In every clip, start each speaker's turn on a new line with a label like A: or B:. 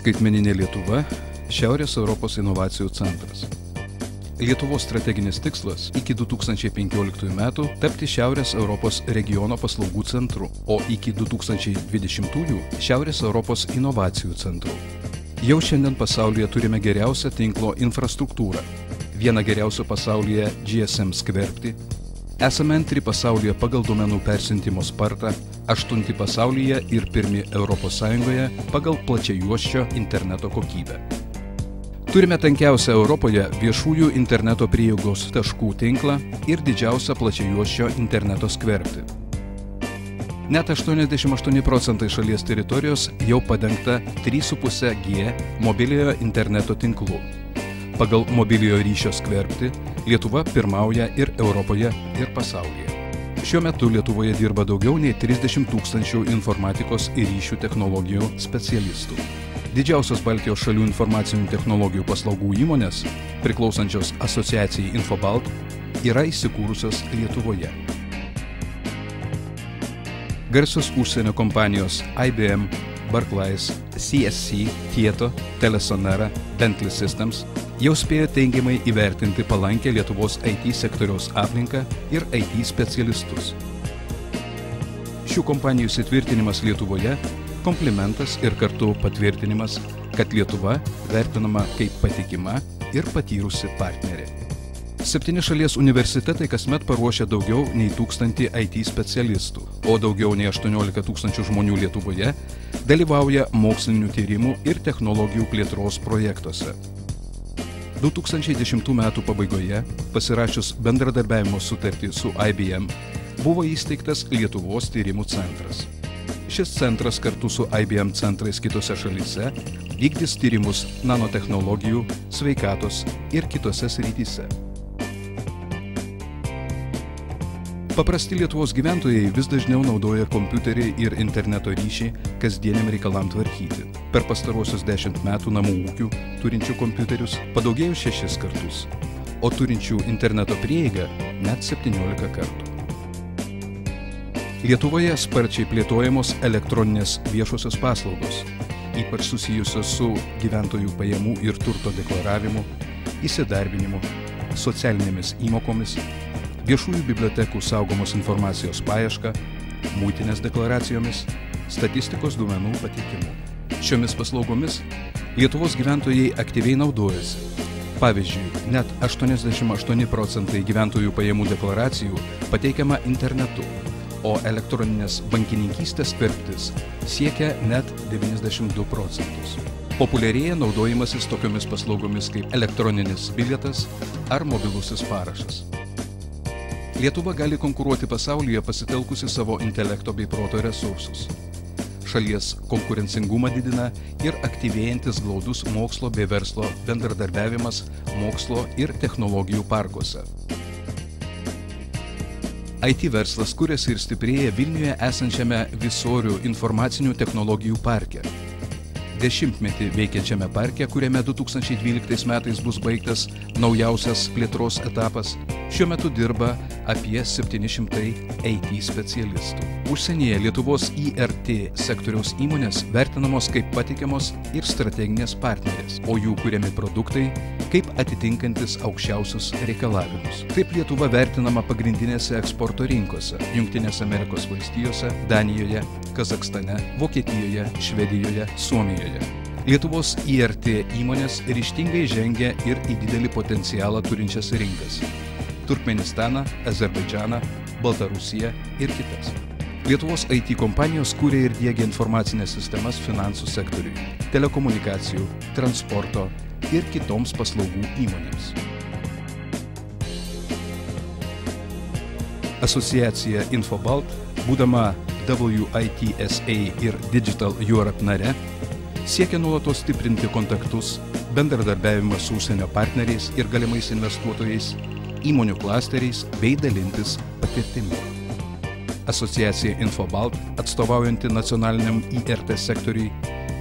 A: Skaitmeninė Lietuva – Šiaurės Europos inovacijų centras. Lietuvos strateginis tikslas iki 2015 metų tapti Šiaurės Europos regiono paslaugų centru, o iki 2020-ųjų Šiaurės Europos inovacijų centru. Jau šiandien pasaulyje turime geriausią tinklo infrastruktūrą, vieną geriausių pasaulyje GSM skverbtį, esame antri pasaulyje pagal duomenų persiuntimo spartą, 8 pasaulyje ir 1 Europos Sąjungoje pagal plačiajuosčio interneto kokybę. Turime tankiausią Europoje viešųjų interneto prieigos taškų tinklą ir didžiausią plačiajuosčio interneto skverbtį. Net 88% šalies teritorijos jau padengta 3,5G mobiliojo interneto tinklu. Pagal mobiliojo ryšio skverbtį Lietuva pirmauja ir Europoje, ir pasaulyje. Šiuo metu Lietuvoje dirba daugiau nei 30 000 informatikos ir ryšių technologijų specialistų. Didžiausios Baltijos šalių informacinių technologijų paslaugų įmonės, priklausančios asociacijai Infobalt, yra įsikūrusios Lietuvoje. Garsios užsienio kompanijos IBM, Barclays, CSC, Tieto, Telesonera, Bentley Systems jau spėjo teigiamai įvertinti palankę Lietuvos IT sektoriaus aplinką ir IT specialistus. Šių kompanijų įsitvirtinimas Lietuvoje – komplimentas ir kartu patvirtinimas, kad Lietuva vertinama kaip patikima ir patyrusi partnerė. 7 šalies universitetai kasmet paruošia daugiau nei 1000 IT specialistų, o daugiau nei 18 000 žmonių Lietuvoje dalyvauja mokslinių tyrimų ir technologijų plėtros projektuose. 2010 metų pabaigoje, pasirašius bendradarbiavimo sutartį su IBM, buvo įsteigtas Lietuvos tyrimų centras. Šis centras kartu su IBM centrais kitose šalyse vykdys tyrimus nanotechnologijų, sveikatos ir kitose srityse. Paprasti Lietuvos gyventojai vis dažniau naudoja kompiuterį ir interneto ryšį kasdieniam reikalam tvarkyti. Per pastaruosius 10 metų namų ūkių turinčių kompiuterius padaugėjo 6 kartus, o turinčių interneto prieigą net 17 kartų. Lietuvoje sparčiai plėtojamos elektroninės viešosios paslaugos, ypač susijusios su gyventojų pajamų ir turto deklaravimu, įsidarbinimu, socialinėmis įmokomis, viešųjų bibliotekų saugomos informacijos paieška, muitinės deklaracijomis, statistikos duomenų pateikimu. Šiomis paslaugomis Lietuvos gyventojai aktyviai naudojasi. Pavyzdžiui, net 88% gyventojų pajamų deklaracijų pateikiama internetu, o elektroninės bankininkystės skverbtis siekia net 92%. Populiarėja naudojimasis tokiomis paslaugomis kaip elektroninis bilietas ar mobilusis parašas. Lietuva gali konkuruoti pasaulyje pasitelkusi savo intelekto bei proto resursus. Šalies konkurencingumą didina ir aktyvėjantis glaudus mokslo bei verslo bendradarbiavimas mokslo ir technologijų parkuose. IT verslas kuriasi ir stiprėja Vilniuje esančiame Visorių informacinių technologijų parke. 10-metį veikiančiame parke, kuriame 2012 metais bus baigtas naujausias plėtros etapas, šiuo metu dirba apie 700 IT specialistų. Užsienyje Lietuvos IRT sektoriaus įmonės vertinamos kaip patikiamos ir strateginės partnerės, o jų kuriami produktai kaip atitinkantis aukščiausius reikalavimus. Taip Lietuva vertinama pagrindinėse eksporto rinkose – Jungtinėse Amerikos valstijose, Danijoje, Kazakstane, Vokietijoje, Švedijoje, Suomijoje. Lietuvos IRT įmonės ryžtingai žengia ir į didelį potencialą turinčias rinkas – Turkmenistaną, Azerbaidžaną, Baltarusiją ir kitas. Lietuvos IT kompanijos kūrė ir diegia informacinės sistemas finansų sektoriui, telekomunikacijų, transporto ir kitoms paslaugų įmonėms. Asociacija Infobalt, būdama WITSA ir Digital Europe nare, siekia nuolatos stiprinti kontaktus, bendradarbiavimą su užsienio partneriais ir galimais investuotojais, įmonių klasteriais bei dalintis patirtimi. Asociacija Infobalt, atstovaujanti nacionaliniam IRT sektoriui,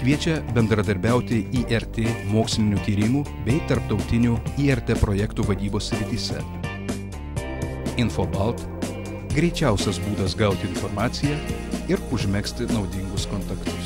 A: kviečia bendradarbiauti IRT mokslinių tyrimų bei tarptautinių IRT projektų vadybos srityse. Infobalt – greičiausias būdas gauti informaciją ir užmegzti naudingus kontaktus.